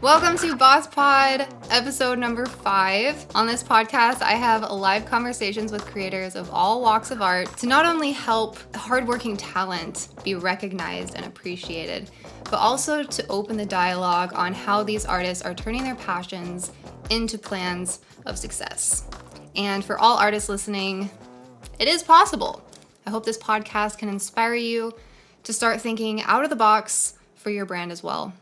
Welcome to Boss Pod, episode number 5. On this podcast, I have live conversations with creators of all walks of art to not only help hardworking talent be recognized and appreciated, but also to open the dialogue on how these artists are turning their passions into plans of success. And for all artists listening, it is possible. I hope this podcast can inspire you to start thinking out of the box for your brand as well.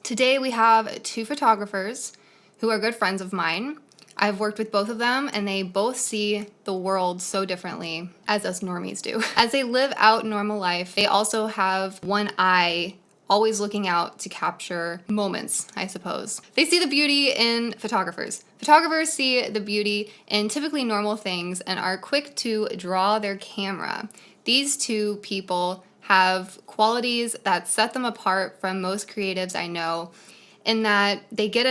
Today we have 2 photographers who are good friends of mine. I've worked with both of them and they both see the world so differently as us normies do. As they live out normal life, they also have one eye always looking out to capture moments, I suppose. They see the beauty in photographers. Photographers see the beauty in typically normal things and are quick to draw their camera. These 2 people have qualities that set them apart from most creatives I know, in that they get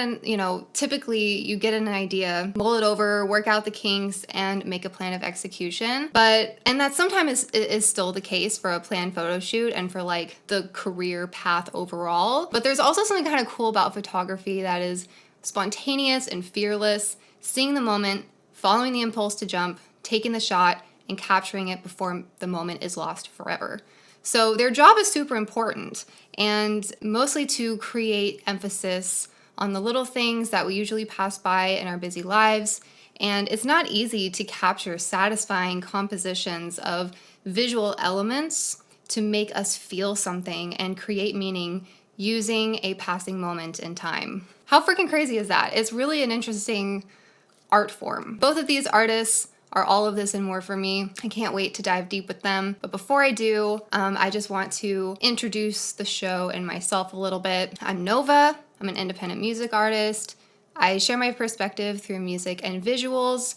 typically you get an idea, mull it over, work out the kinks, and make a plan of execution. And that sometimes is still the case for a planned photo shoot and for like the career path overall. But there's also something kind of cool about photography that is spontaneous and fearless, seeing the moment, following the impulse to jump, taking the shot, and capturing it before the moment is lost forever. So their job is super important, and mostly to create emphasis on the little things that we usually pass by in our busy lives. And it's not easy to capture satisfying compositions of visual elements to make us feel something and create meaning using a passing moment in time. How freaking crazy is that? It's really an interesting art form. Both of these artists are all of this and more for me. I can't wait to dive deep with them. But before I do, I just want to introduce the show and myself a little bit. I'm Nova. I'm an independent music artist. I share my perspective through music and visuals.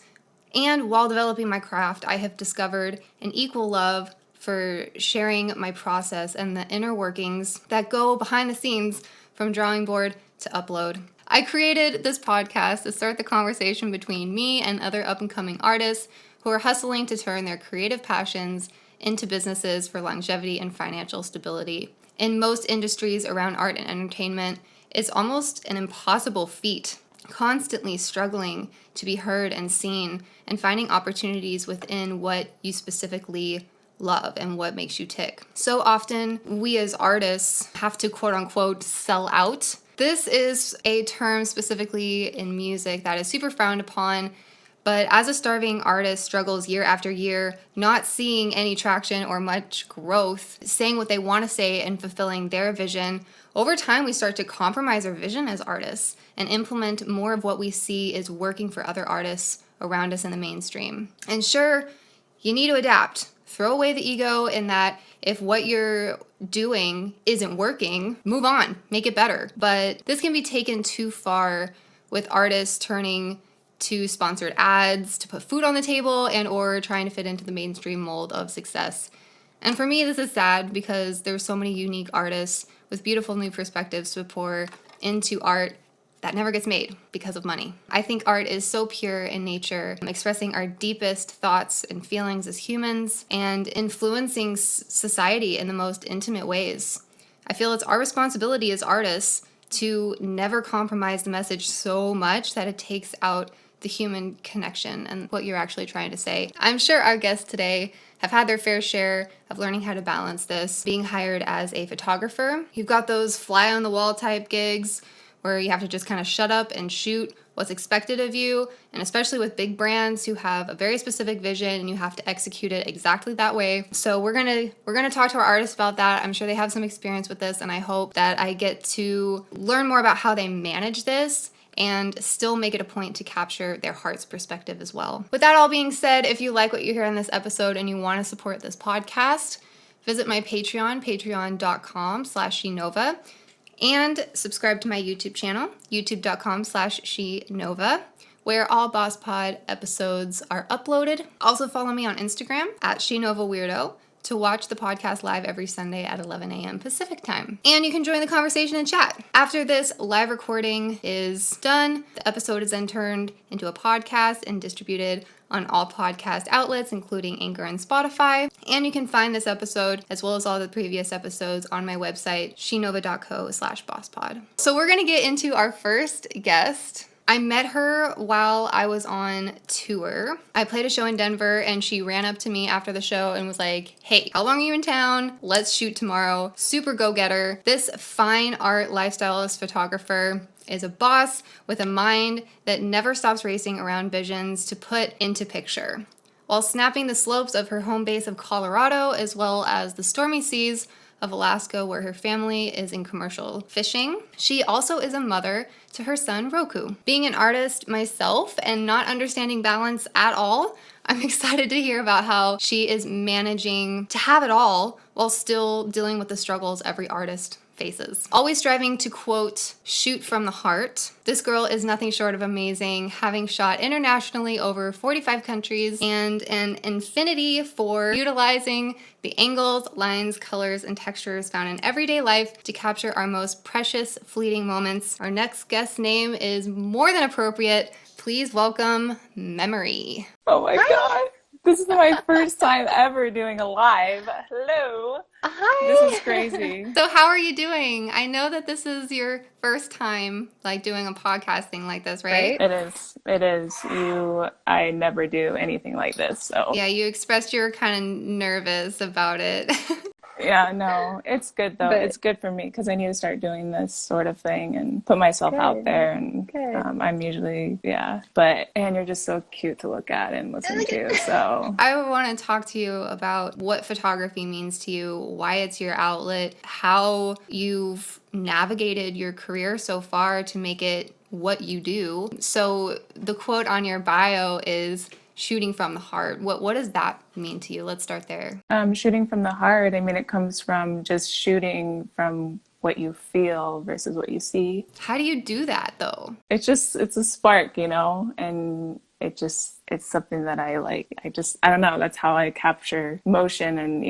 And while developing my craft, I have discovered an equal love for sharing my process and the inner workings that go behind the scenes from drawing board to upload. I created this podcast to start the conversation between me and other up-and-coming artists who are hustling to turn their creative passions into businesses for longevity and financial stability. In most industries around art and entertainment, it's almost an impossible feat, constantly struggling to be heard and seen and finding opportunities within what you specifically love and what makes you tick. So often, we as artists have to quote-unquote sell out. This is a term specifically in music that is super frowned upon, but as a starving artist struggles year after year, not seeing any traction or much growth, saying what they want to say and fulfilling their vision, over time we start to compromise our vision as artists and implement more of what we see is working for other artists around us in the mainstream. And sure, you need to adapt. Throw away the ego in that if what you're doing isn't working, move on, make it better. But this can be taken too far with artists turning to sponsored ads to put food on the table and or trying to fit into the mainstream mold of success. And for me, this is sad because there's so many unique artists with beautiful new perspectives to pour into art that never gets made because of money. I think art is so pure in nature, expressing our deepest thoughts and feelings as humans and influencing society in the most intimate ways. I feel it's our responsibility as artists to never compromise the message so much that it takes out the human connection and what you're actually trying to say. I'm sure our guests today have had their fair share of learning how to balance this, being hired as a photographer. You've got those fly-on-the-wall type gigs where you have to just kind of shut up and shoot what's expected of you, and especially with big brands who have a very specific vision and you have to execute it exactly that way. So we're gonna talk to our artists about that. I'm sure they have some experience with this, and I hope that I get to learn more about how they manage this and still make it a point to capture their heart's perspective as well. With that all being said, if you like what you hear in this episode and you want to support this podcast, visit my Patreon, patreon.com/shenova. And subscribe to my YouTube channel, youtube.com/shenova, where all Boss Pod episodes are uploaded. Also follow me on Instagram @SheNovaWeirdo to watch the podcast live every Sunday at 11 a.m. Pacific time. And you can join the conversation and chat. After this live recording is done, the episode is then turned into a podcast and distributed on all podcast outlets, including Anchor and Spotify. And you can find this episode, as well as all the previous episodes, on my website, shenova.co/bosspod. So we're gonna get into our first guest. I met her while I was on tour. I played a show in Denver, and she ran up to me after the show and was like, hey, how long are you in town? Let's shoot tomorrow. Super go-getter. This fine art lifestylist photographer is a boss with a mind that never stops racing around visions to put into picture, while snapping the slopes of her home base of Colorado, as well as the stormy seas of Alaska, where her family is in commercial fishing. She also is a mother to her son, Roku. Being an artist myself and not understanding balance at all, I'm excited to hear about how she is managing to have it all while still dealing with the struggles every artist faces. Always striving to, quote, shoot from the heart. This girl is nothing short of amazing, having shot internationally over 45 countries, and an infinity for utilizing the angles, lines, colors, and textures found in everyday life to capture our most precious, fleeting moments. Our next guest's name is more than appropriate. Please welcome Memry. Oh my God. This is my first time ever doing a live. Hello. Hi. This is crazy. So how are you doing? I know that this is your first time like doing a podcast thing like this, right? It is. It is. I never do anything like this. So yeah, you expressed you were kind of nervous about it. Yeah, no, it's good though. It's good for me because I need to start doing this sort of thing and put myself out there. And I'm usually, and you're just so cute to look at and listen to. So I want to talk to you about what photography means to you, why it's your outlet, how you've navigated your career so far to make it what you do. So the quote on your bio is shooting from the heart. What does that mean to you? Let's start there. Shooting from the heart, I mean, it comes from just shooting from what you feel versus what you see. How do you do that though? It's a spark, and it's something that I like. I don't know, that's how I capture motion. And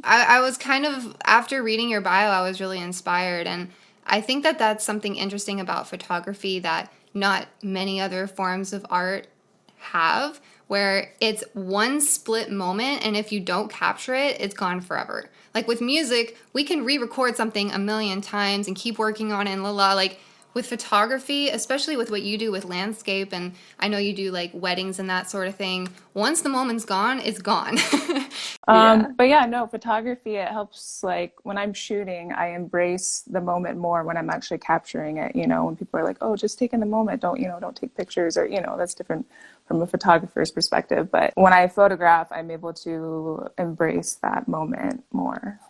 I was kind of, after reading your bio, I was really inspired, and I think that that's something interesting about photography that not many other forms of art have, where it's one split moment, and if you don't capture it, it's gone forever. Like with music, we can re-record something a million times and keep working on it and like with photography, especially with what you do with landscape, and I know you do like weddings and that sort of thing, once the moment's gone, it's gone. But yeah, no, photography, it helps. Like when I'm shooting, I embrace the moment more when I'm actually capturing it. When people are like, oh, just take in the moment, don't take pictures, or that's different from a photographer's perspective. But when I photograph, I'm able to embrace that moment more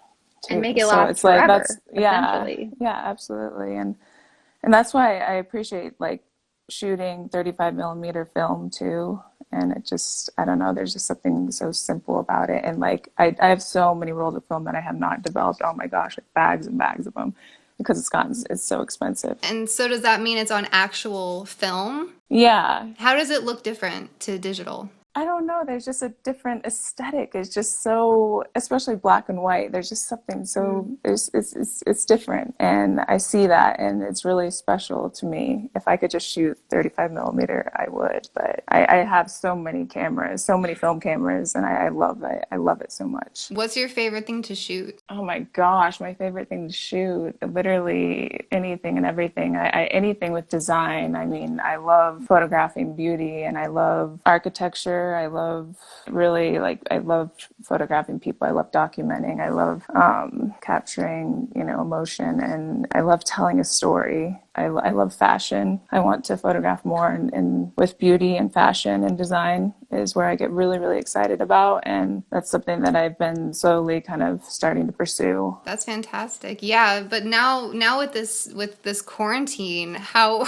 too. And make it last forever, essentially. Yeah, absolutely. And that's why I appreciate like shooting 35 millimeter film too. And it just, I don't know, there's just something so simple about it. And like, I have so many rolls of film that I have not developed. Oh my gosh, like bags and bags of them, because it's so expensive. And so does that mean it's on actual film? Yeah. How does it look different to digital? I don't know. There's just a different aesthetic. It's just so, especially black and white. There's just something so, it's different. And I see that, and it's really special to me. If I could just shoot 35 millimeter, I would. But I have so many cameras, so many film cameras, and I love it. I love it so much. What's your favorite thing to shoot? Oh my gosh, my favorite thing to shoot, literally anything and everything. Anything with design. I mean, I love photographing beauty, and I love architecture. I love photographing people. I love documenting. I love capturing, emotion, and I love telling a story. I love fashion. I want to photograph more, and with beauty and fashion and design is where I get really, really excited about. And that's something that I've been slowly kind of starting to pursue. That's fantastic. Yeah. But now with this quarantine, how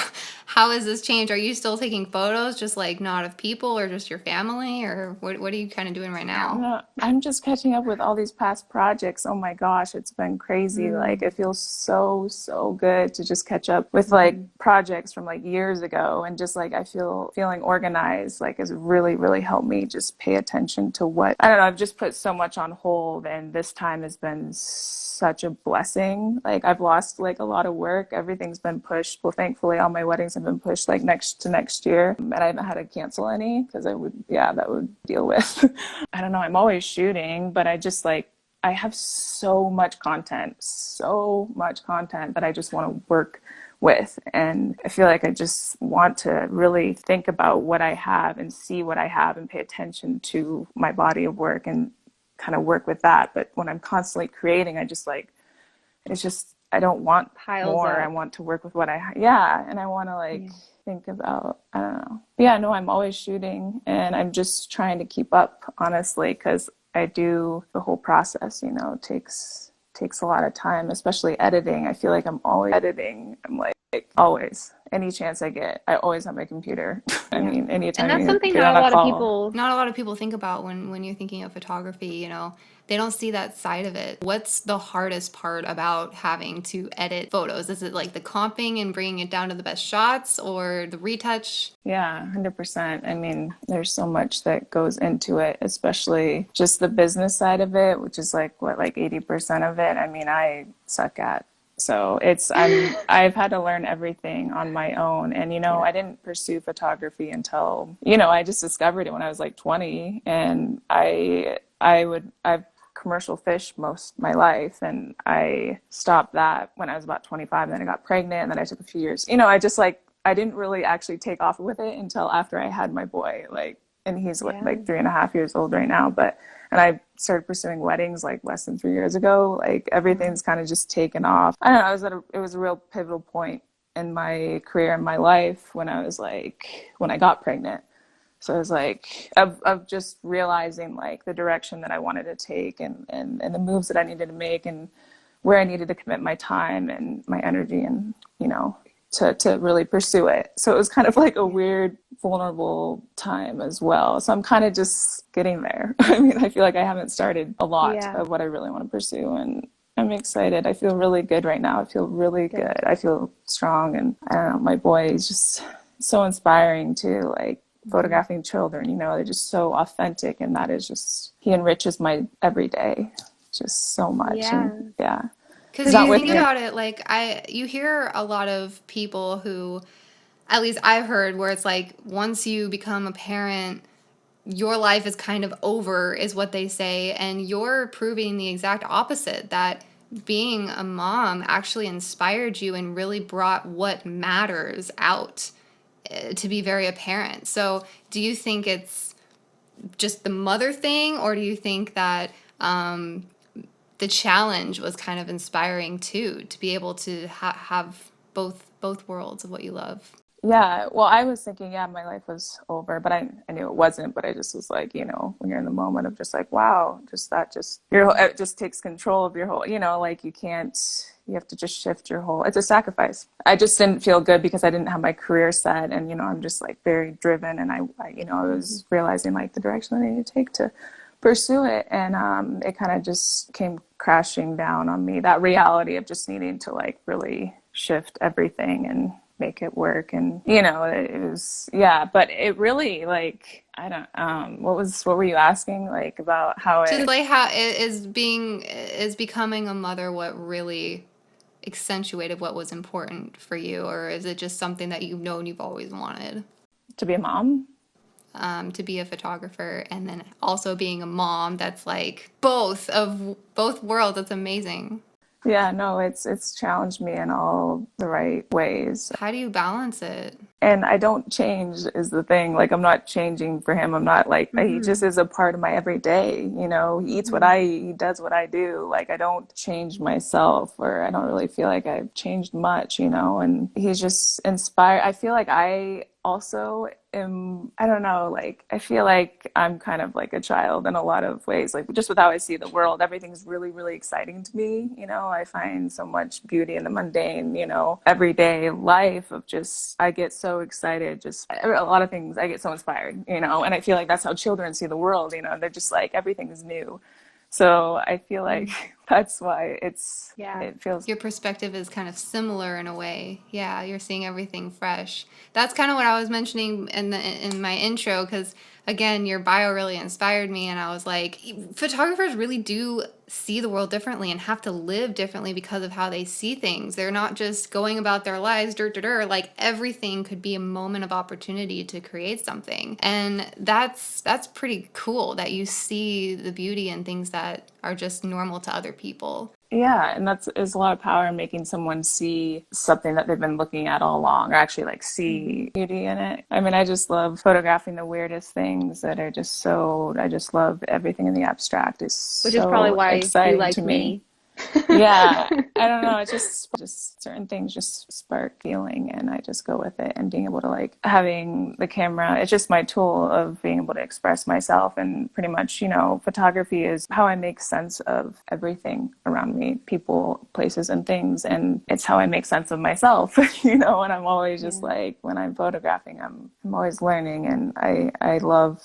has this changed? Are you still taking photos, just like not of people or just your family, or what are you kind of doing right now? I'm just catching up with all these past projects. Oh my gosh, it's been crazy. Like it feels so, so good to just catch up with with like projects from like years ago, and just like I feeling organized like has really, really helped me just pay attention to what, I don't know, I've just put so much on hold, and this time has been such a blessing. Like I've lost like a lot of work. Everything's been pushed. Well, thankfully all my weddings have been pushed like next year, and I haven't had to cancel any because that would deal with I don't know, I'm always shooting, but I just like I have so much content that I just want to work with. And I feel like I just want to really think about what I have and see what I have and pay attention to my body of work and kind of work with that. But when I'm constantly creating, I just like, it's just, I don't want Piles more. up. I want to work with what I have. Yeah. And I want to like think about, I don't know. But yeah, no, I'm always shooting, and I'm just trying to keep up, honestly, because I do the whole process, you know, takes a lot of time, especially editing. I feel like I'm always editing. I'm like always, any chance I get, I always have my computer. I mean, anytime. And that's something not a lot of people think about when you're thinking of photography, you know. They don't see that side of it. What's the hardest part about having to edit photos? Is it like the comping and bringing it down to the best shots, or the retouch? Yeah, 100%. I mean, there's so much that goes into it, especially just the business side of it, which is like 80% of it. I mean, I suck at. So I've had to learn everything on my own. And, you know, I didn't pursue photography until, you know, I just discovered it when I was like 20, and I've commercial fish most of my life, and I stopped that when I was about 25, and then I got pregnant, and then I took a few years, you know, I didn't really actually take off with it until after I had my boy, like, and he's like 3.5 years old right now, and I started pursuing weddings like less than 3 years ago. Like everything's kind of just taken off. I don't know, it was a real pivotal point in my career and my life when I got pregnant. So it was like of just realizing like the direction that I wanted to take, and the moves that I needed to make, and where I needed to commit my time and my energy, and, you know, to really pursue it. So it was kind of like a weird, vulnerable time as well. So I'm kind of just getting there. I mean, I feel like I haven't started a lot of what I really want to pursue, and I'm excited. I feel really good right now. I feel really good. I feel strong, and I don't know, my boy is just so inspiring too, like photographing children, you know, they're just so authentic, and that is just, he enriches my everyday just so much. And, because you think about it, like you hear a lot of people who, at least I've heard, where it's like once you become a parent, your life is kind of over, is what they say, and you're proving the exact opposite, that being a mom actually inspired you and really brought what matters out to be very apparent. So do you think it's just the mother thing, or do you think that the challenge was kind of inspiring too, to be able to have both worlds of what you love? Yeah, well, I was thinking, my life was over, but I knew it wasn't. But I just was like, you know, when you're in the moment of just like, wow, it just takes control of your whole, you know, like you have to just shift your whole, it's a sacrifice. I just didn't feel good because I didn't have my career set, and, you know, I'm just like very driven, and I you know, I was realizing like the direction I needed to take to pursue it, and it kind of just came crashing down on me, that reality of just needing to like really shift everything and make it work. And, you know, it was, but it really, like, I don't, what were you asking, like, about how just like how is becoming a mother what really accentuated what was important for you, or is it just something that you've known you've always wanted? To be a mom? To be a photographer, and then also being a mom, that's like both worlds. That's amazing. Yeah, no, it's challenged me in all the right ways. How do you balance it? And I don't change is the thing. Like, I'm not changing for him. I'm not like, he just is a part of my everyday, you know, he eats what I eat, he does what I do. Like, I don't change myself, or I don't really feel like I've changed much, you know, and he's just inspired. I feel like I also I don't know, like, I feel like I'm kind of like a child in a lot of ways, like just with how I see the world. Everything's really, really exciting to me. You know, I find so much beauty in the mundane, you know, everyday life of just, I get so excited, just a lot of things. I get so inspired, you know, and I feel like that's how children see the world. You know, they're just like, everything is new. So I feel like That's why it feels. Your perspective is kind of similar in a way. Yeah, you're seeing everything fresh. That's kind of what I was mentioning in my intro, because again, your bio really inspired me, and I was like, photographers really do see the world differently and have to live differently because of how they see things. They're not just going about their lives like everything could be a moment of opportunity to create something. And that's pretty cool that you see the beauty in things that are just normal to other people. Yeah, and there's a lot of power in making someone see something that they've been looking at all along, or actually like see beauty in it. I mean, I just love photographing the weirdest things that are just so, I just love everything in the abstract. Which is probably why exciting you like to me. Yeah, I don't know. It's just certain things just spark feeling, and I just go with it. And being able to like having the camera, it's just my tool of being able to express myself. And pretty much, photography is how I make sense of everything around me, people, places, and things. And it's how I make sense of myself, And I'm always just like, when I'm photographing, I'm always learning, and I love,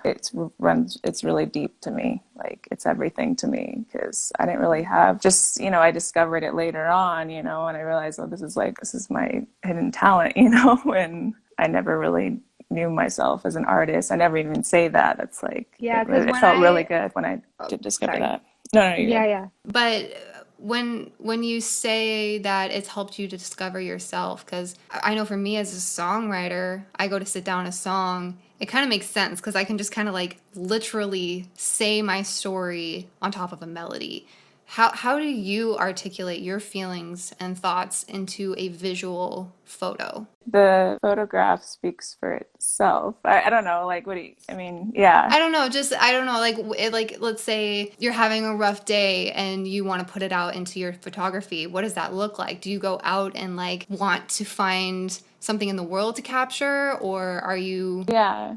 it's really deep to me. Like, it's everything to me, because I didn't really have I discovered it later on, and I realized, this is my hidden talent, and I never really knew myself as an artist. I never even say that. It's like, it felt really good when I did discover that. No, yeah. But when you say that it's helped you to discover yourself, because I know for me as a songwriter, I go to sit down a song, it kind of makes sense because I can just kind of like literally say my story on top of a melody. How do you articulate your feelings and thoughts into a visual photo? The photograph speaks for itself. I don't know, like, yeah. I don't know, like, let's say you're having a rough day and you want to put it out into your photography. What does that look like? Do you go out and like want to find something in the world to capture, or are you... Yeah.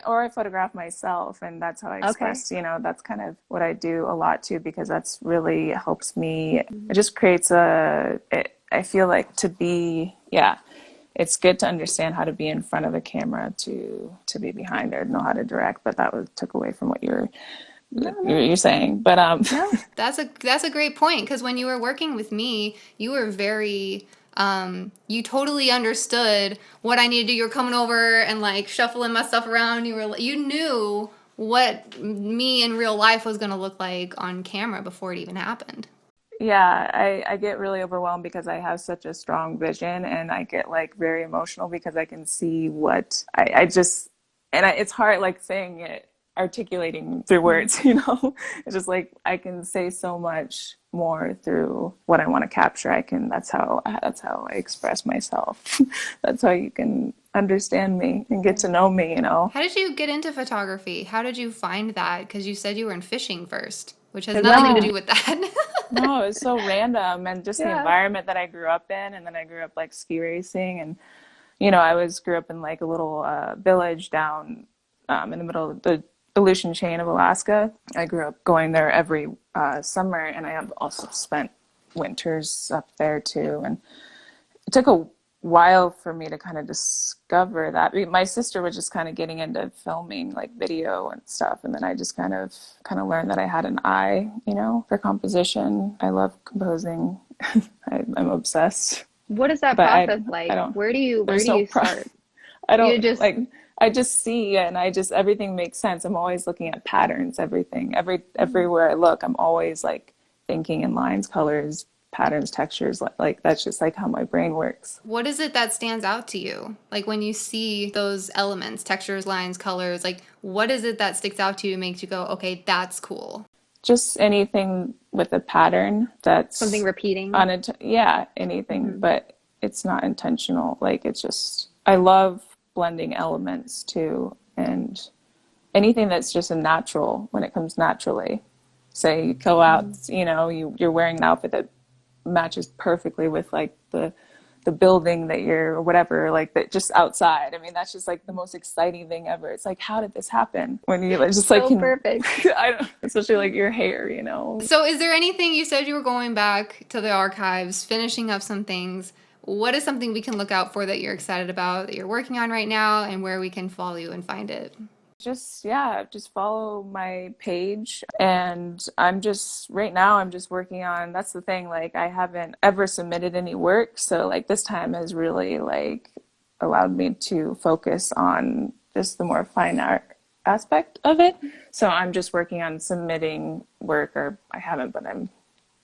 Or I photograph myself, and that's how I express, that's kind of what I do a lot too, because that's really helps me. It just creates I feel like it's good to understand how to be in front of a camera to be behind or know how to direct, but took away from what you're saying. But no, that's a great point, because when you were working with me, you were very... you totally understood what I needed to do. You were coming over and like shuffling my stuff around. You knew what me in real life was going to look like on camera before it even happened. Yeah, I get really overwhelmed because I have such a strong vision, and I get like very emotional because I can see what it's hard like saying it, articulating through words, It's just like I can say so much more through what I want to capture. That's how I express myself. That's how you can understand me and get to know me, How did you get into photography? How did you find that? Because you said you were in fishing first, which has nothing to do with that. No, it was so random, and just the environment that I grew up in. And then I grew up like ski racing, and grew up in like a little village down in the middle of the Aleutian chain of Alaska. I grew up going there every summer, and I have also spent winters up there too. And it took a while for me to kind of discover that. My sister was just kind of getting into filming like video and stuff, and then I just kind of learned that I had an eye, for composition. I love composing. I'm obsessed. What is that process like? Where do you start? I just see, and everything makes sense. I'm always looking at patterns, everything. Everywhere I look, I'm always like thinking in lines, colors, patterns, textures. Like that's just like how my brain works. What is it that stands out to you? Like when you see those elements, textures, lines, colors, like what is it that sticks out to you and makes you go, okay, that's cool? Just anything with a pattern that's... Something repeating? Anything, but it's not intentional. Like it's just... I love blending elements too, and anything that's just a natural, when it comes naturally. Say you go out, you're wearing an outfit that matches perfectly with like the building that you're, or whatever, like that, just outside. I mean, that's just like the most exciting thing ever. It's like, how did this happen? When you just like perfect. Especially like your hair, So is there anything, you said you were going back to the archives, finishing up some things. What is something we can look out for that you're excited about, that you're working on right now, and where we can follow you and find it? Just follow my page. And right now I'm just working on, that's the thing, like I haven't ever submitted any work. So like this time has really like allowed me to focus on just the more fine art aspect of it. So I'm just working on submitting work, or I haven't, but I'm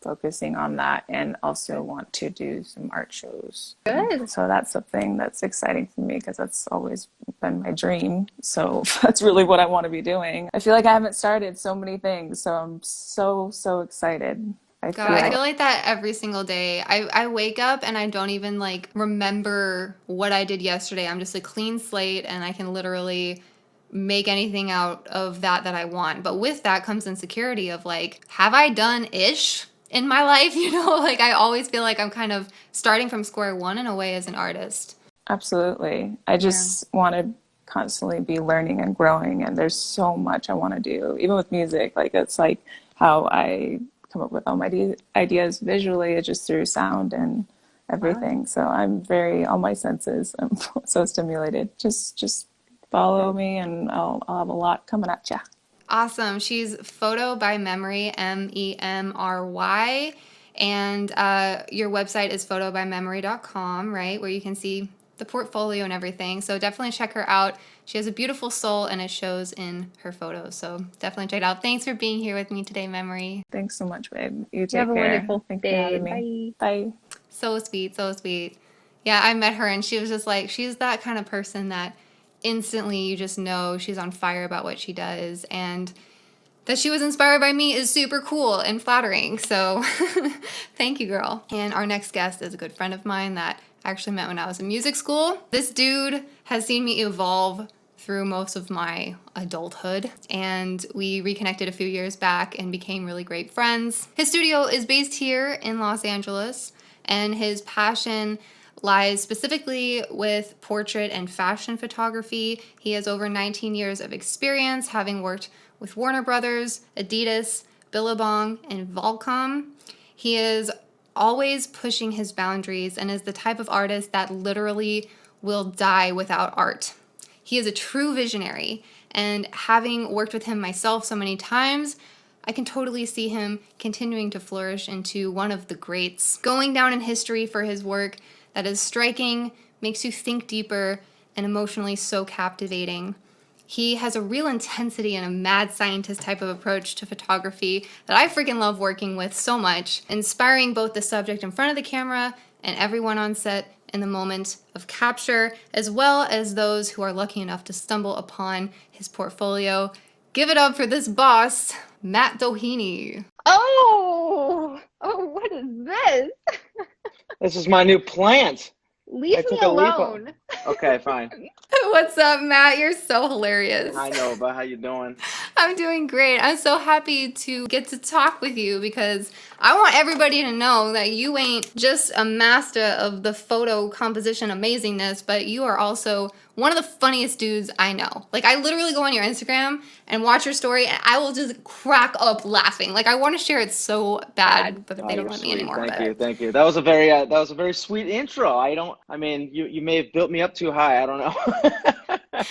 focusing on that, and also want to do some art shows. Good. So that's something that's exciting for me because that's always been my dream. So that's really what I want to be doing. I feel like I haven't started so many things, so I'm so excited. I feel like that every single day. I wake up and I don't even like remember what I did yesterday. I'm just a clean slate and I can literally make anything out of that I want. But with that comes insecurity of like, have I done ish in my life? You know, like I always feel like I'm kind of starting from square one in a way as an artist. Absolutely. I just want to constantly be learning and growing, and there's so much I want to do, even with music. Like it's like how I come up with all my ideas visually, it's just through sound and everything. Wow. So I'm very, all my senses, I'm so stimulated. Just follow me and I'll have a lot coming at ya. Awesome. She's PHOTOBYMEMRY, MEMRY. And your website is PHOTOBYMEMRY.com, right? Where you can see the portfolio and everything. So definitely check her out. She has a beautiful soul and it shows in her photos. So definitely check it out. Thanks for being here with me today, Memory. Thanks so much, babe. You take have care. A wonderful Thanks day. for having me. Bye. So sweet, so sweet. Yeah, I met her and she was just like, she's that kind of person that instantly you just know she's on fire about what she does, and that she was inspired by me is super cool and flattering. So thank you, girl. And our next guest is a good friend of mine that I actually met when I was in music school. This dude has seen me evolve through most of my adulthood, and we reconnected a few years back and became really great friends. His studio is based here in Los Angeles, and his passion lies specifically with portrait and fashion photography. He has over 19 years of experience, having worked with Warner Brothers, Adidas, Billabong, and Volcom. He is always pushing his boundaries and is the type of artist that literally will die without art. He is a true visionary, and having worked with him myself so many times, I can totally see him continuing to flourish into one of the greats, going down in history for his work that is striking, makes you think deeper, and emotionally so captivating. He has a real intensity and a mad scientist type of approach to photography that I freaking love working with so much, inspiring both the subject in front of the camera and everyone on set in the moment of capture, as well as those who are lucky enough to stumble upon his portfolio. Give it up for this boss, Matt Doheny. Oh, what is this? This is my new plant. Leave me alone. Okay, fine. What's up, Matt? You're so hilarious. I know, but how you doing? I'm doing great. I'm so happy to get to talk with you because I want everybody to know that you ain't just a master of the photo composition amazingness, but you are also one of the funniest dudes I know. Like, I literally go on your Instagram and watch your story, and I will just crack up laughing. Like, I want to share it so bad, but they don't let me anymore. Thank you. That was a very sweet intro. You may have built me up too high. I don't know.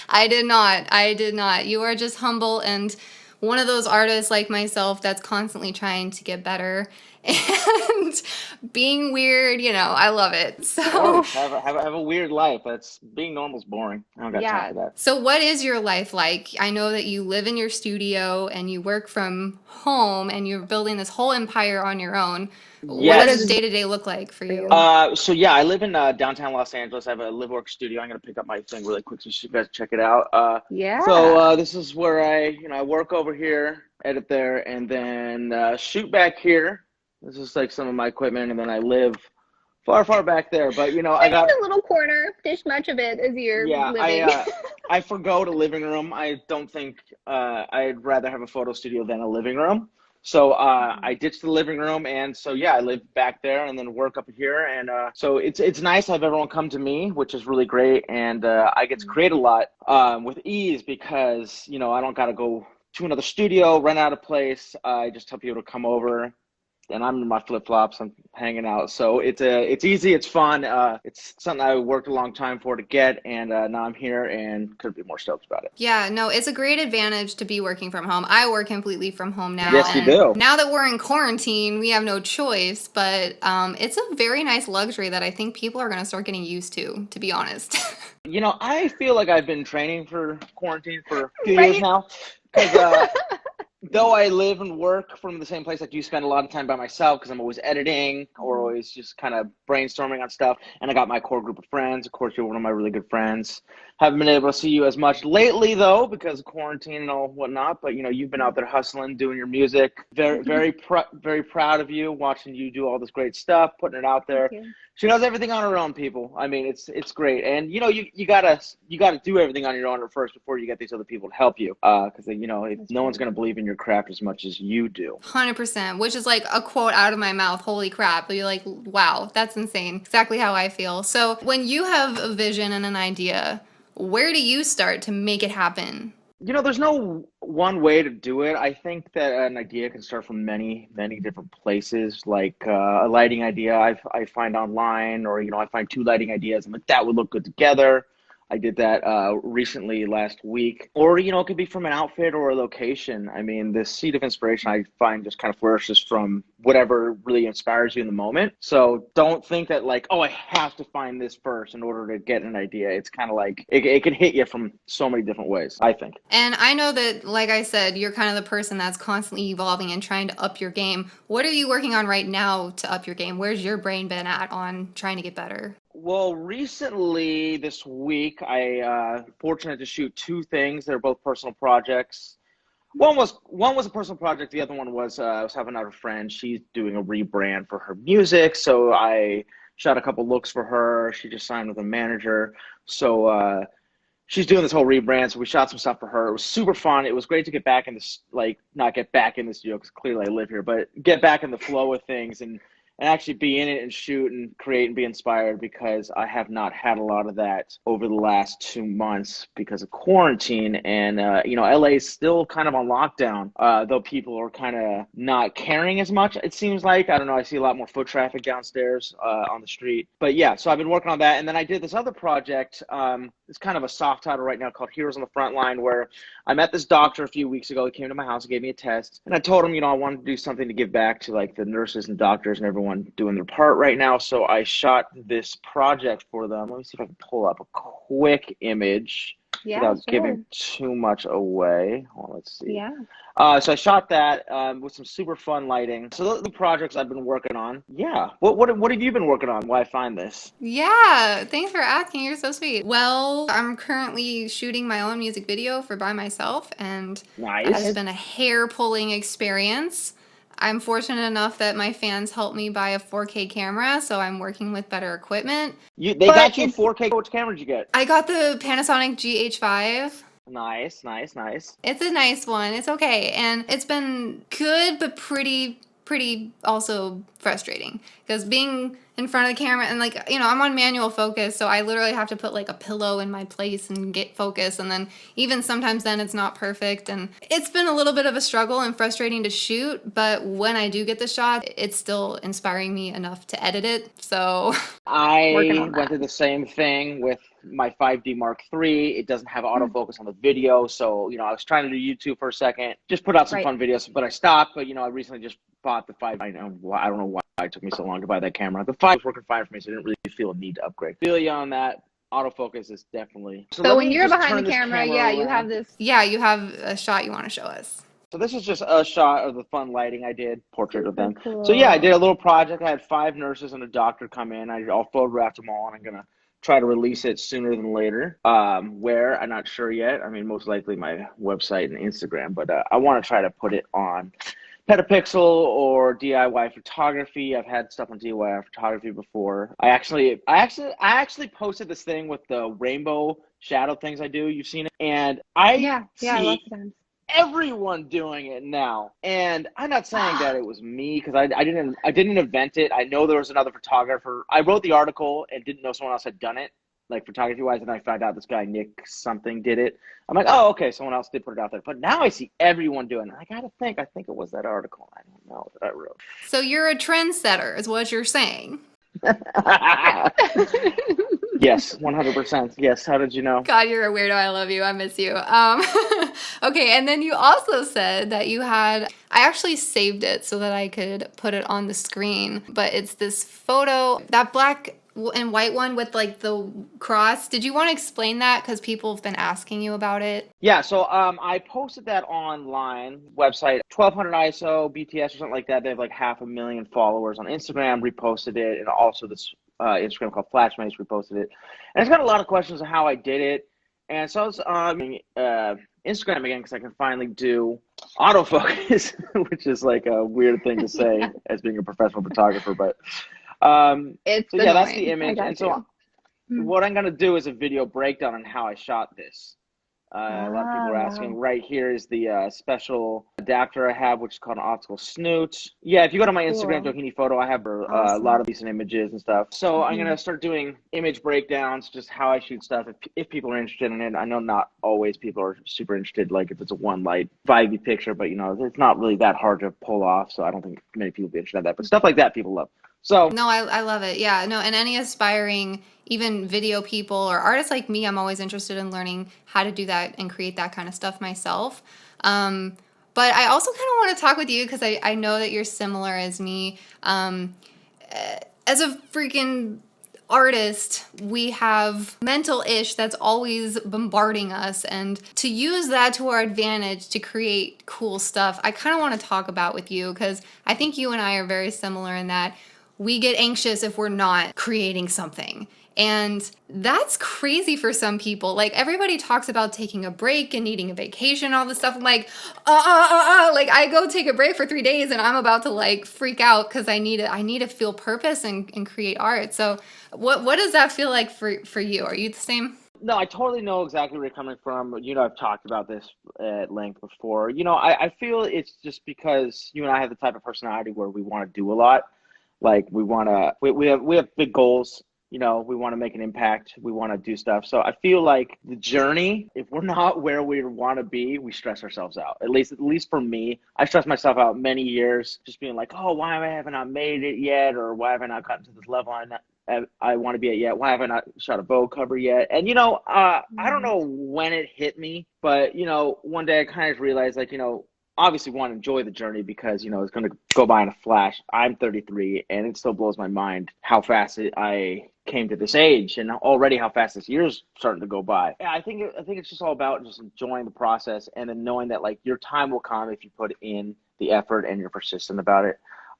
I did not. You are just humble and one of those artists like myself that's constantly trying to get better and being weird. You know, I love it. So have a weird life. That's being normal's boring. I don't got time for that. So what is your life like? I know that you live in your studio and you work from home and you're building this whole empire on your own. Yes. What does day-to-day look like for you? I live in downtown Los Angeles. I have a live-work studio. I'm going to pick up my thing really quick so you guys check it out. So this is where I work over here, edit there, and then shoot back here. This is like some of my equipment, and then I live far back there. But, I got a little corner. This much of it is your living. I forgo the living room. I don't think I'd rather have a photo studio than a living room. So I ditched the living room, and so I live back there and then work up here, and so it's nice to have everyone come to me, which is really great, and I get to create a lot with ease because I don't gotta go to another studio, rent out a place. I just tell people to come over, and I'm in my flip-flops. I'm hanging out. So it's easy. It's fun. It's something I worked a long time for to get, and now I'm here and couldn't be more stoked about it. Yeah, no, it's a great advantage to be working from home. I work completely from home now. Yes, you do. Now that we're in quarantine, we have no choice, but it's a very nice luxury that I think people are going to start getting used to be honest. You know, I feel like I've been training for quarantine for a few years now. Because though I live and work from the same place, I do spend a lot of time by myself because I'm always editing or always just kind of brainstorming on stuff. And I got my core group of friends. Of course, you're one of my really good friends. Haven't been able to see you as much lately, though, because of quarantine and all whatnot. But, you know, you've been out there hustling, doing your music. Very proud of you, watching you do all this great stuff, putting it out there. She does everything on her own, people. I mean, it's great. And, you know, you gotta do everything on your own at first before you get these other people to help you. Because, you know, no one's going to believe in your craft as much as you do. 100%, which is like a quote out of my mouth. Holy crap. But you're like, wow, that's insane. Exactly how I feel. So when you have a vision and an idea, where do you start to make it happen? You know, there's no one way to do it. I think that an idea can start from many, many different places. Like a lighting idea I find online, or, you know, I find 2 lighting ideas. I'm like, that would look good together. I did that recently last week. Or, you know, it could be from an outfit or a location. I mean, the seed of inspiration I find just kind of flourishes from whatever really inspires you in the moment. So don't think that like, oh, I have to find this first in order to get an idea. It's kind of like, it can hit you from so many different ways, I think. And I know that, like I said, you're kind of the person that's constantly evolving and trying to up your game. What are you working on right now to up your game? Where's your brain been at on trying to get better? Well, recently this week, I fortunate to shoot 2 things. They're both personal projects. One was a personal project. The other one was I was having out a friend. She's doing a rebrand for her music, so I shot a couple looks for her. She just signed with a manager, so she's doing this whole rebrand. So we shot some stuff for her. It was super fun. It was great to get back in this, like, not get back in the studio because clearly I live here, but get back in the flow of things and actually be in it and shoot and create and be inspired, because I have not had a lot of that over the last 2 months because of quarantine. And, you know, LA is still kind of on lockdown, though people are kind of not caring as much, it seems like. I don't know. I see a lot more foot traffic downstairs on the street. But yeah, so I've been working on that. And then I did this other project. It's kind of a soft title right now called Heroes on the Front Line, where I met this doctor a few weeks ago. He came to my house and gave me a test. And I told him, you know, I wanted to do something to give back to like the nurses and doctors and everyone doing their part right now. So I shot this project for them. Let me see if I can pull up a quick image without giving too much away. Well, let's see. Yeah. So I shot that with some super fun lighting. So those are the projects I've been working on. Yeah. What have you been working on while I find this? Yeah, thanks for asking. You're so sweet. Well, I'm currently shooting my own music video for By Myself, and Nice. It has been a hair-pulling experience. I'm fortunate enough that my fans helped me buy a 4K camera, so I'm working with better equipment. They got you 4K. Which camera did you get? I got the Panasonic GH5. Nice. It's a nice one. It's okay. And it's been good, but pretty also frustrating, because being in front of the camera and, like, you know, I'm on manual focus, so I literally have to put like a pillow in my place and get focus, and then even sometimes then it's not perfect, and it's been a little bit of a struggle and frustrating to shoot, but when I do get the shot, it's still inspiring me enough to edit it. So I went through the same thing with my 5D Mark III. It doesn't have autofocus on the video, so, you know, I was trying to do YouTube for a second, just put out some fun videos, but I stopped. But, you know, I recently just bought the 5. I don't know why it took me so long to buy that camera. The 5 was working fine for me, so I didn't really feel a need to upgrade. Feel you on that. Autofocus is definitely. So when you're behind the camera, you have this. Yeah, you have a shot you want to show us. So this is just a shot of the fun lighting I did, portrait of them. Cool. So yeah, I did a little project. I had 5 nurses and a doctor come in. I'll photograph them all, and I'm going to try to release it sooner than later. Where, I'm not sure yet. I mean, most likely my website and Instagram, but I want to try to put it on Petapixel or DIY photography. I've had stuff on DIY photography before. I actually posted this thing with the rainbow shadow things I do. You've seen it, and I see everyone doing it now. And I'm not saying that it was me, because I didn't invent it. I know there was another photographer. I wrote the article and didn't know someone else had done it. like photography wise, and I found out this guy Nick something did it. I'm like, oh, okay, someone else did put it out there. But now I see everyone doing it. I think it was that article. I don't know that I wrote. So you're a trendsetter, is what you're saying. Yes, 100%. Yes. How did you know? God, you're a weirdo. I love you. I miss you. Okay, and then you also said that you had, I actually saved it so that I could put it on the screen, but it's this photo, that black and white one with like the cross. Did you want to explain that? Because people have been asking you about it. Yeah, so I posted that online website, 1200 ISO, BTS or something like that. They have like 500,000 followers on Instagram, reposted it, and also this Instagram called Flashmates reposted it. And it's got a lot of questions on how I did it. And so I was Instagram again because I can finally do autofocus, which is like a weird thing to say as being a professional photographer, but it's so yeah, that's the image. And so what I'm going to do is a video breakdown on how I shot this. A lot of people are asking. Right here is the special adapter I have, which is called an optical snoot. Yeah, if you go to my Instagram, Doheny Photo, I have a lot of decent images and stuff. So I'm going to start doing image breakdowns, just how I shoot stuff. If people are interested in it, I know not always people are super interested, like if it's a one light, vibey picture, but you know, it's not really that hard to pull off. So I don't think many people will be interested in that. But stuff like that, people love. So no, I love it. Yeah, no, and any aspiring, even video people or artists like me, I'm always interested in learning how to do that and create that kind of stuff myself. But I also kind of want to talk with you because I know that you're similar as me. As a freaking artist, we have mental ish that's always bombarding us, and to use that to our advantage to create cool stuff, I kind of want to talk about with you because I think you and I are very similar in that we get anxious if we're not creating something. And that's crazy for some people. Like everybody talks about taking a break and needing a vacation, all this stuff. I'm like, like I go take a break for 3 days and I'm about to like freak out because I need to feel purpose and create art. So what does that feel like for you? Are you the same? No, I totally know exactly where you're coming from. You know, I've talked about this at length before. You know, I feel it's just because you and I have the type of personality where we want to do a lot. Like we have big goals. You know, we want to make an impact. We want to do stuff. So I feel like the journey, if we're not where we want to be, we stress ourselves out. At least for me, I stressed myself out many years just being like, oh, why haven't I made it yet? Or why haven't I gotten to this level I want to be at yet? Why haven't I shot a Vogue cover yet? And, you know, I don't know when it hit me, but, you know, one day I kind of realized, like, you know, obviously want to enjoy the journey because, you know, it's going to go by in a flash. I'm 33 and it still blows my mind how fast I came to this age and already how fast this year's starting to go by. Yeah, I think it's just all about just enjoying the process and then knowing that like your time will come if you put in the effort and you're persistent about it.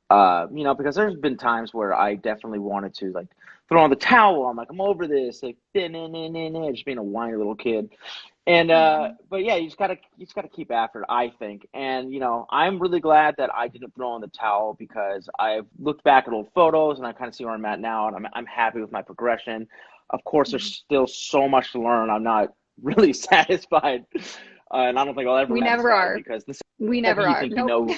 You know, because there's been times where I definitely wanted to like throw on the towel. I'm like, I'm over this, like just being a whiny little kid. And but yeah, you just gotta keep after it, I think. And you know, I'm really glad that I didn't throw in the towel because I've looked back at old photos and I kind of see where I'm at now, and I'm happy with my progression. Of course, there's still so much to learn. I'm not really satisfied. And I don't think I'll ever. We never are. Because we never are. Nope.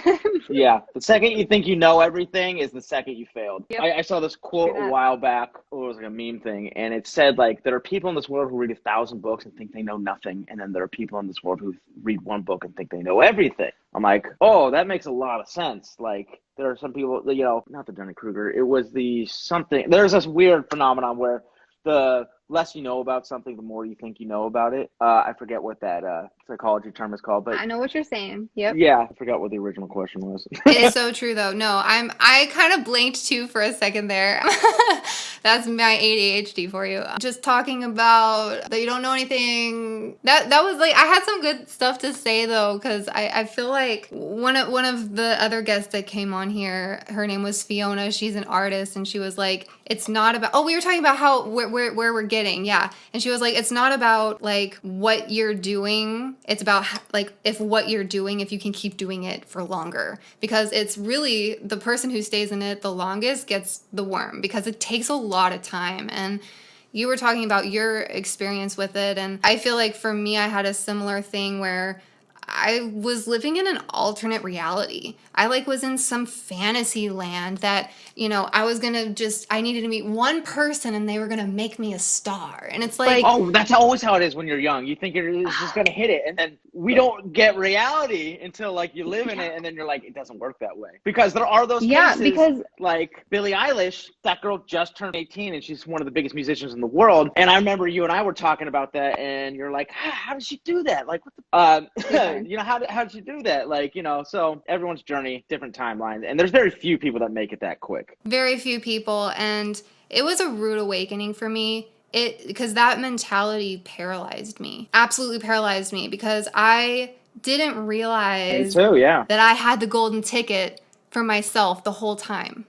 Yeah, the second you think you know everything is the second you failed. Yep. I saw this quote a while back. It was like a meme thing, and it said like there are people in this world who read 1,000 books and think they know nothing, and then there are people in this world who read one book and think they know everything. I'm like, oh, that makes a lot of sense. Like there are some people, you know, not the Dunning-Kruger. It was the something. There's this weird phenomenon where the less you know about something, the more you think you know about it. I forget what that psychology term is called, but I know what you're saying. Yep. Yeah, I forgot what the original question was. It's so true though. No, I kind of blinked too for a second there. That's my ADHD for you. Just talking about that you don't know anything. That was like I had some good stuff to say though, because I feel like one of the other guests that came on here, her name was Fiona. She's an artist, and she was like, it's not about. Oh, we were talking about how where we're getting, yeah. And she was like, it's not about like what you're doing. It's about like if what you're doing, if you can keep doing it for longer, because it's really the person who stays in it the longest gets the worm, because it takes a lot of time. And you were talking about your experience with it, and I feel like for me, I had a similar thing where I was living in an alternate reality. I like was in some fantasy land that, you know, I needed to meet one person and they were going to make me a star. And it's like, oh, that's always how it is when you're young. You think it's just going to hit it. And then we don't get reality until like you live in it. And then you're like, it doesn't work that way. Because there are those cases because like Billie Eilish, that girl just turned 18 and she's one of the biggest musicians in the world. And I remember you and I were talking about that and you're like, how did she do that? Like, what the, you know, how did she do that? Like, you know, so everyone's journey, different timelines. And there's very few people that make it that quick. Very few people. And it was a rude awakening for me. Because that mentality paralyzed me, absolutely paralyzed me, because I didn't realize that I had the golden ticket for myself the whole time.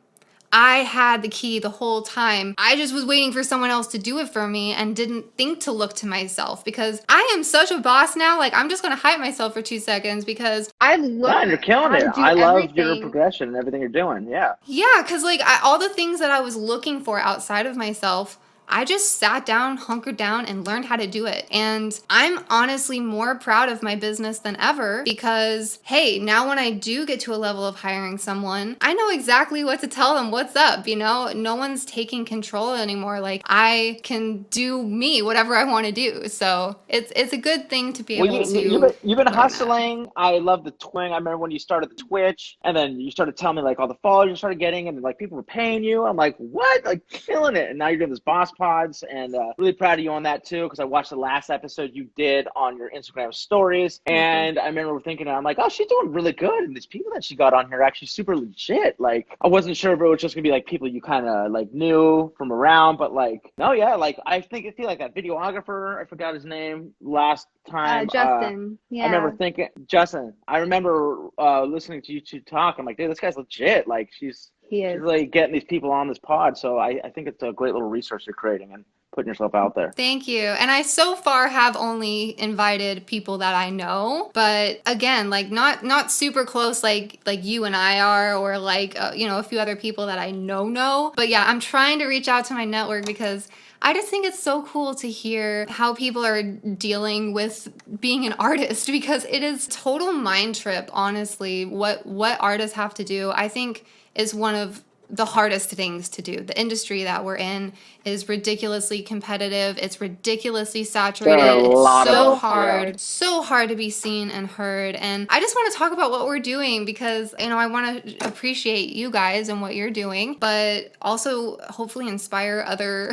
I had the key the whole time. I just was waiting for someone else to do it for me and didn't think to look to myself, because I am such a boss now. Like, I'm just going to hype myself for 2 seconds because I love you're killing it. I love your progression and everything you're doing. Yeah. Yeah, because like all the things that I was looking for outside of myself, I just sat down, hunkered down, and learned how to do it. And I'm honestly more proud of my business than ever because, hey, now when I do get to a level of hiring someone, I know exactly what to tell them, what's up, you know? No one's taking control anymore. Like, I can do me, whatever I want to do. So it's a good thing to be able to. You've been hustling. I love the twing. I remember when you started the Twitch and then you started telling me like all the followers you started getting and like people were paying you. I'm like, what? Like, killing it. And now you're doing this boss pods, and really proud of you on that too, because I watched the last episode you did on your Instagram stories, and I remember thinking, I'm like, oh, she's doing really good, and these people that she got on here are actually super legit. Like, I wasn't sure if it was just gonna be like people you kind of like knew from around, but like, no, yeah, like I feel like that videographer, I forgot his name last time, Justin. Yeah, I remember thinking, Justin, I remember listening to you two talk, I'm like, dude, this guy's legit. Like, she's really getting these people on this pod. So I think it's a great little resource you're creating and putting yourself out there. Thank you. And I so far have only invited people that I know, but again, like not super close like you and I are, or like you know, a few other people that I know. But yeah, I'm trying to reach out to my network because I just think it's so cool to hear how people are dealing with being an artist, because it is total mind trip, honestly, what artists have to do. I think is one of the hardest things to do. The industry that we're in is ridiculously competitive. It's ridiculously saturated. It's so hard to be seen and heard. And I just want to talk about what we're doing because, you know, I want to appreciate you guys and what you're doing, but also hopefully inspire other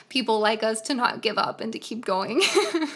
people like us to not give up and to keep going.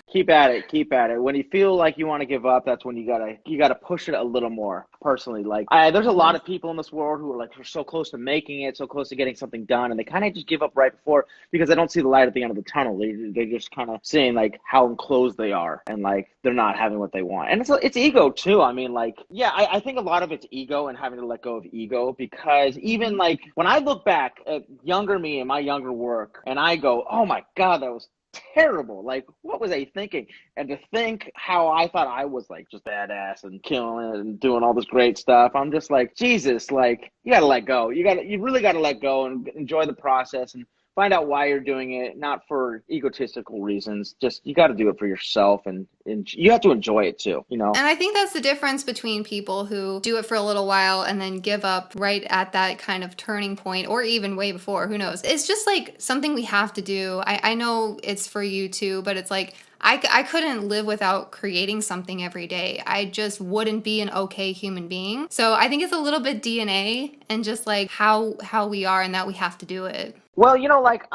Keep at it. When you feel like you want to give up, that's when you gotta push it a little more. Personally, like there's a lot of people in this world who are like, so close to making it, so close to getting something done, and they kind of just give up right before because they don't see the light at the end of the tunnel. They just kind of seeing like how enclosed they are and like they're not having what they want. And it's ego too. I mean, like, yeah, I think a lot of it's ego and having to let go of ego, because even like when I look back at younger me and my younger work and I go, oh my God, that was terrible. Like, what was I thinking? And to think how I thought I was like just badass and killing it and doing all this great stuff, I'm just like, Jesus, like, you gotta let go. You really gotta let go and enjoy the process and find out why you're doing it, not for egotistical reasons. Just, you got to do it for yourself, and you have to enjoy it too, you know? And I think that's the difference between people who do it for a little while and then give up right at that kind of turning point, or even way before, who knows? It's just like something we have to do. I know it's for you too, but it's like, I couldn't live without creating something every day. I just wouldn't be an okay human being. So I think it's a little bit DNA and just like how we are, and that we have to do it. Well, you know, like,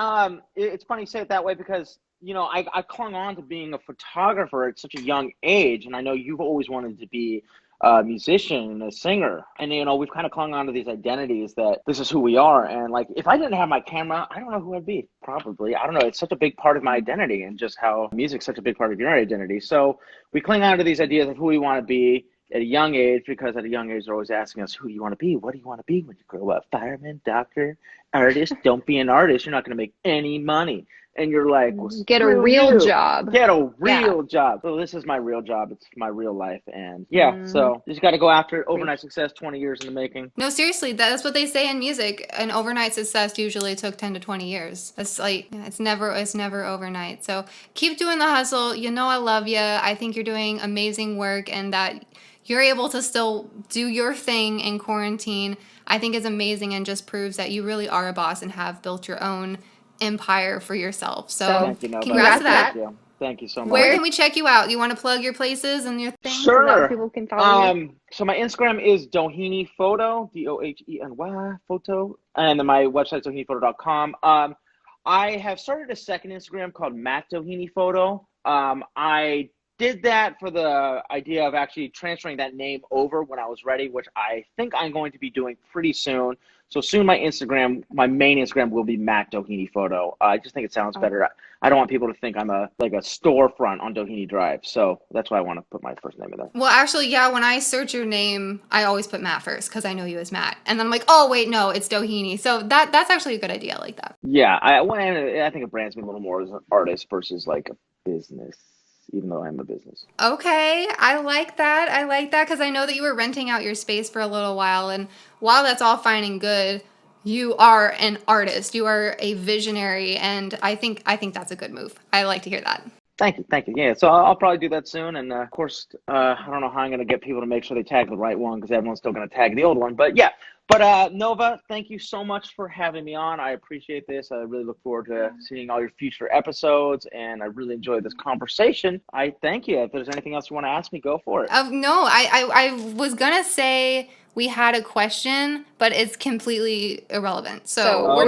it's funny you say it that way because, you know, I clung on to being a photographer at such a young age. And I know you've always wanted to be a musician and a singer. And, you know, we've kind of clung on to these identities that this is who we are. And like, if I didn't have my camera, I don't know who I'd be. Probably. I don't know. It's such a big part of my identity, and just how music's such a big part of your identity. So we cling on to these ideas of who we want to be at a young age, because at a young age, they're always asking us, who do you want to be? What do you want to be when you grow up? Fireman, doctor, artist, don't be an artist. You're not going to make any money. And you're like, well, get a real job. Get a real job. So this is my real job. It's my real life. And so you just got to go after it. Overnight success, 20 years in the making. No, seriously, that's what they say in music. An overnight success usually took 10 to 20 years. It's like, it's never overnight. So keep doing the hustle. You know I love you. I think you're doing amazing work, and that you're able to still do your thing in quarantine, I think is amazing, and just proves that you really are a boss and have built your own empire for yourself. So congrats to that. Thank you so much. Where can we check you out? You want to plug your places and your things? Sure. So that people can follow you? So my Instagram is Doheny Photo, DOHENY Photo, and then my website is DOHENYPHOTO.com. I have started a second Instagram called Matt Doheny Photo. I did that for the idea of actually transferring that name over when I was ready, which I think I'm going to be doing pretty soon. So soon my main Instagram will be Matt Doheny Photo. I just think it sounds better. I don't want people to think I'm like a storefront on Doheny Drive. So that's why I want to put my first name in there. Well, actually, when I search your name, I always put Matt first because I know you as Matt. And then I'm like, oh, wait, no, it's Doheny. So that's actually a good idea. I like that. Yeah, I think it brands me a little more as an artist versus like a business, even though I'm a business. Okay, I like that because I know that you were renting out your space for a little while, and while that's all fine and good, you are an artist. You are a visionary, and I think that's a good move. I like to hear that. Thank you. Yeah, so I'll probably do that soon, and of course, I don't know how I'm going to get people to make sure they tag the right one because everyone's still going to tag the old one, but yeah. But Nova, thank you so much for having me on. I appreciate this. I really look forward to seeing all your future episodes, and I really enjoyed this conversation. I thank you. If there's anything else you want to ask me, go for it. No, I was going to say we had a question, but it's completely irrelevant. So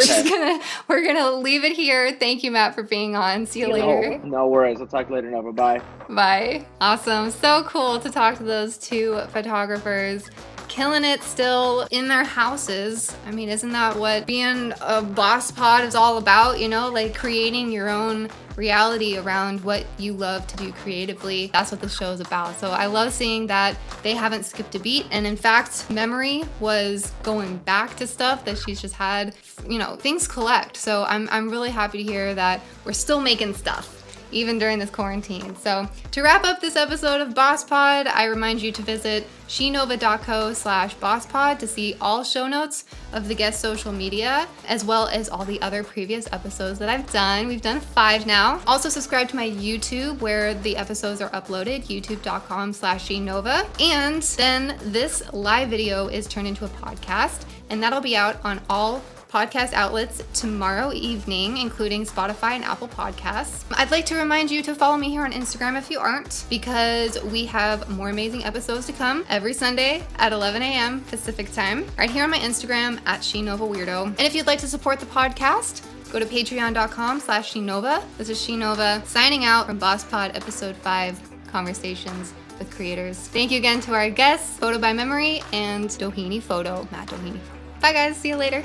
we're gonna leave it here. Thank you, Matt, for being on. See you later. No worries. I'll talk to you later, Nova. Bye. Bye. Awesome. So cool to talk to those two photographers. Killing it still in their houses. I mean, isn't that what being a boss pod is all about? You know, like creating your own reality around what you love to do creatively. That's what the show is about. So I love seeing that they haven't skipped a beat. And in fact, Memry was going back to stuff that she's just had, things collect. So I'm really happy to hear that we're still making stuff even during this quarantine. So to wrap up this episode of Boss Pod, I remind you to visit shenova.co/bosspod to see all show notes of the guest social media, as well as all the other previous episodes that I've done. We've done 5 now. Also subscribe to my YouTube where the episodes are uploaded, youtube.com/shenova. And then this live video is turned into a podcast, and that'll be out on all podcast outlets tomorrow evening, including Spotify and Apple Podcasts. I'd like to remind you to follow me here on Instagram if you aren't, because we have more amazing episodes to come every Sunday at 11 a.m. Pacific time, right here on my Instagram at SheNovaWeirdo. And if you'd like to support the podcast, go to patreon.com/SheNova. This is SheNova signing out from Boss Pod Episode 5, Conversations with Creators. Thank you again to our guests, Photo by Memry and Doheny Photo, Matt Doheny. Bye guys, see you later.